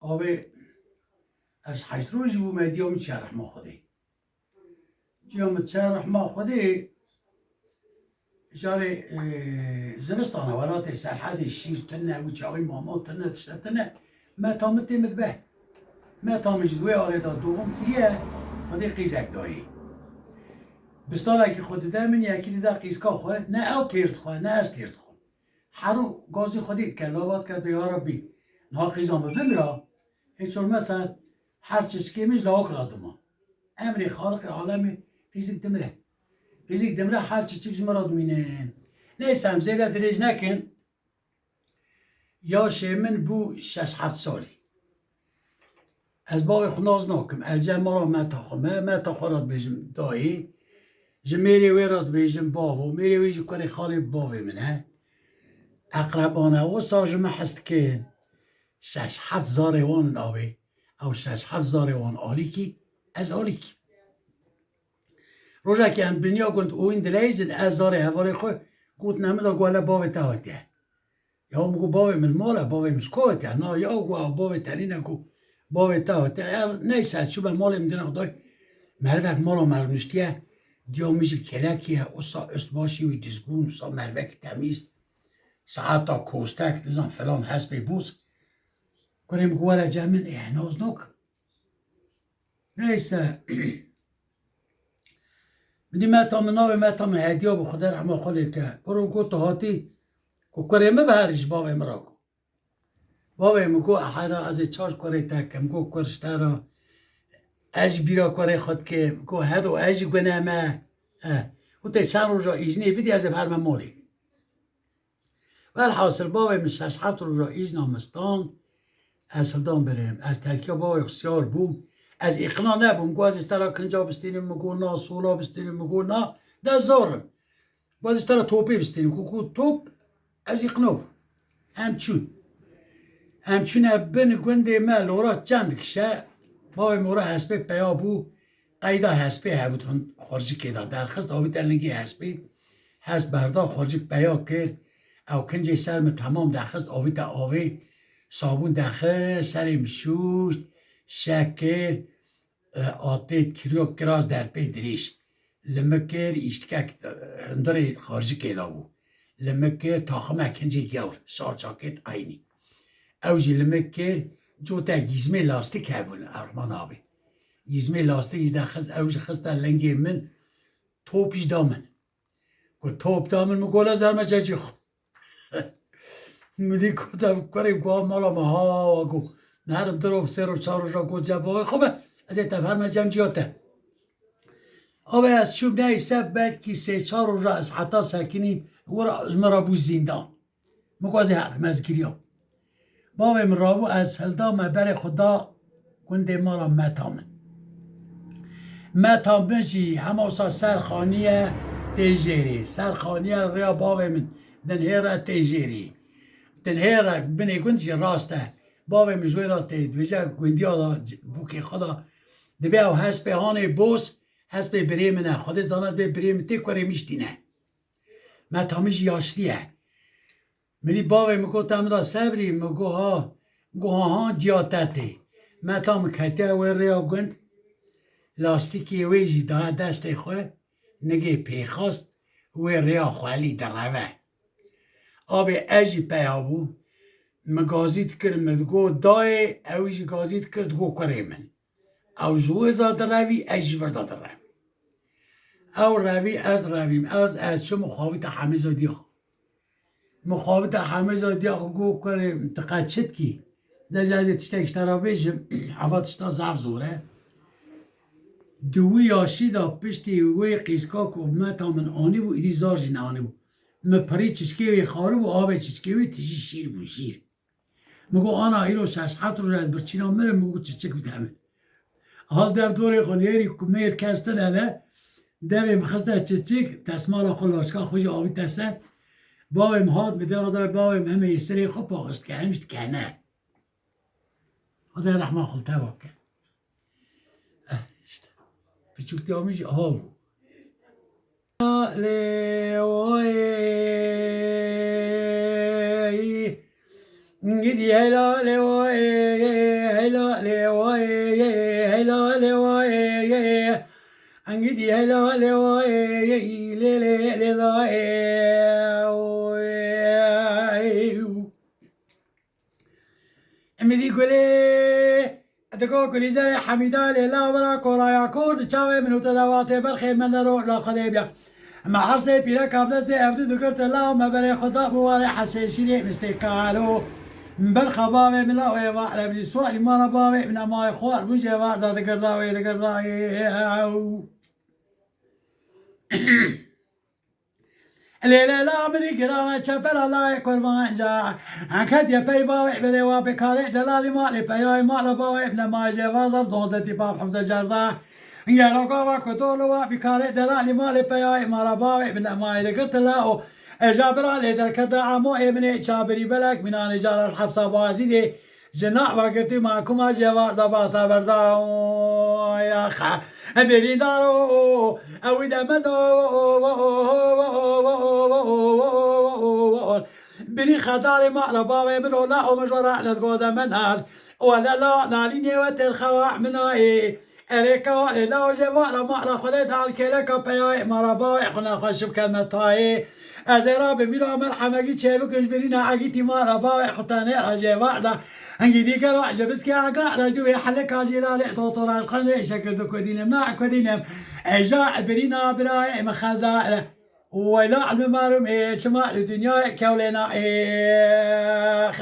آبه از 8 روزی بوم دیام چرخ ما خودی دیام چرخ ما خودی جاره زمستانه ولات سرحد شیر تنه و چاقی ماما تنه تشتنه ما تامت مدبه ما تامش دوی آردا دوم کیه خودی قیزک دایی بستانه که خود ده من یکی دیده قیزکا خواه نه او تیرد خواه نه از تیرد خواه حرو گازی خودید که لاوات کرد به یا ربی نه قیزامه بمرا هیچون مثلا هر چیز که میش لاوک را دوما امری خالق عالمی قیزک دمره قیزک دمره هر چیز مرا دومینه نیسم زیده دریج نکن یا من بو 6-7 سالی از باب خناز ناکم الجه ما را متا خوراد بیجم دایی جمیری ویراد بیجم بابو میری ویجم کنی خالی بابی منه اقربانه و ساجمه هست که 6-7 زاروان آبی او 6-7 زاروان آلیکی از آلیکی روزه که هم دنیا گند او این دلیزد از زاره هواری خود گود نمیده گوله بابی تاوتیه یا مگو بابی من ماله بابی مشکوتیه نه یا گو بابی ترینه گو بابی تاوتیه نیسد شو به مالی مدینه خدای مروک مالو مرمشتیه دیا میشه کلکیه اصلا استباشی و دیزگون اصلا مروک تمیز ساعتا کوستک نظام فلان هست بی بوز کنیم گوله جمعن احناز نک نیسه منی متا من ناوی متا من هدیه بو خدا رحمه خالی که برو گو تو هاتی کو کریمه بهرش بابی مرا گو بابی مگو احرا از چاش کری تکم گو کرشتا را اج بیرا کری خود که گو هدو اج گنه ما گو تی چند روزا ایجنی بیدی از هر من مولی والحاصل بابی من 6-7 روزا ایج نامستان از سلطان بریم از ترکیه بابی خسیار بوم از اقنا نبوم گو از ترا کنجا بستینیم مگو نا سولا بستینیم مگو نا ده زارم گو از ترا توپی بستینیم کو توپ از اقنا بوم همچون بن گونده ما لورا چند کشه بابی مورا حسبه پیا بو قیدا حسبه هبودون خارجی که درخواست آوی دلنگی حسبه حسب بردا خارجی پیا کرد او کنجه سرم تمام درخواست آوی صابون داخل سرم شوشت شکر آتید کریو کراز در پی دریش لمکر اشتکک هنداره خارجی که بو لمکر تاخمه کنجه گور شار جاکت اینی اوجی لمکر جوتا گیزمه لاستیک هبون ارمان آبی گیزمه لاستیک داخل اوجی خسته لنگی من توپیش دامن گو توپ دامن مگولا زرمه جاجی خو مدی کتا کریم گوه مالا مها گو نهر دروب 3 و 4 را گو جوابه خوبه از این تفر مجم جیاته آبه از چوب نیسه بلکی 3-4 را از حتا سکنیم ورا از مرابو زندان مگو از هر مزگیریم بابه مرابو از هلدا مبر خدا گنده مالا متامن جی هماسا سرخانیه تیجیری سرخانیه ریا بابه من دنهیره تیجیری دنهیره بینه گنجی راسته بابه مجوی را تید ویجه گندی ها بوکی خدا دبی او حسب هانه بوس حسب بریمنه خود زاند به بریم تی کره میشتینه متامش یاشتیه منی بابه مگو تامدا صبری مگو ها دیاتتی متام کته و ریا گند لاستیکی ویجی دا دست خواه نگه پیخواست و ریا خوالی در روه آب اجی پیابو مگازید کرد مدگو دای اویجی گازید کرد گو کره من او جوه دا در روی اجی وردا در روی او روی از رویم از چه مخاویت همه زادیخ مخاویت همه زادیخ گو کره تقچت کی در جازی تشتکش ترا بیجم حواتش تا زعف زوره دوی یاشی دا پشتی وی قیسکا که متا من آنی بو ایدی زار جی نانی بو مپری چشکی وی خارو بو آب چشکی وی تیجی شیر بو شیر مگو آنا ایرو 6-7 رو از برچینا مره مگو چچک بیدمه حال دف دوری خونیری کمیر کستن اله دوی بخسته چچک تسمالا خلاشکا خوشی آوی تسته باویم هاد بدن دار باویم همه سری خوب پاقست که همشت که نه خدا رحمه خلطه واکه بچوک دیامیش آهو لیوی گیدی هلا لیوی هلا لواي هلا لواي انجدي هلا لواي لي امدي كلي ادكو كلي زي حميدا لا ورا كورا ياكور تشاوي من تدوات برخير من روح لا خديبيا ما حرسي بلا كابلس ابدو ذكرت الله ما بلي خطاب ولا حشيشي مستقالو بالخبابة من لا ويا بني سؤال ما نبابة من ما يخوار وجه بعد ذكر ذا ليلة لا من قرانا شفل الله يكون ما جاء أكيد يا بي باوي بلي وبكاري دلالي مالي بياي مال باوي ابن ما جاء فضل دوزتي باب حمزة جردا يا رقابة كتولوا بكاري دلالي مالي بياي مال باوي ابن ما ذكرت له جابر علي درك دعمو ابن شابري بلك من أنا جار الحبس بازيدي جناح وقرتي معكم جوار دباتا بردا يا خا أبي دارو أو إذا بني خداري ما لبابي من ولا ومجرى نتقود منهاج ولا لا ناليني وتلخوا مناي أريكا لا وجوار ما لا خليت على الكيلك بياي مراباي خنا خشب كلمتاي أجرب بيرو مرحبا جيت شايفك برينا عقيتي مراباي خطاني رجوار ده انجي ديك روح جبسكي عقا رجوي حلك جلالي طوطر القلي شكل دو كدينم نا كدينم اجا برينا براي مخدا ولا الممارم شمال الدنيا كولنا اخ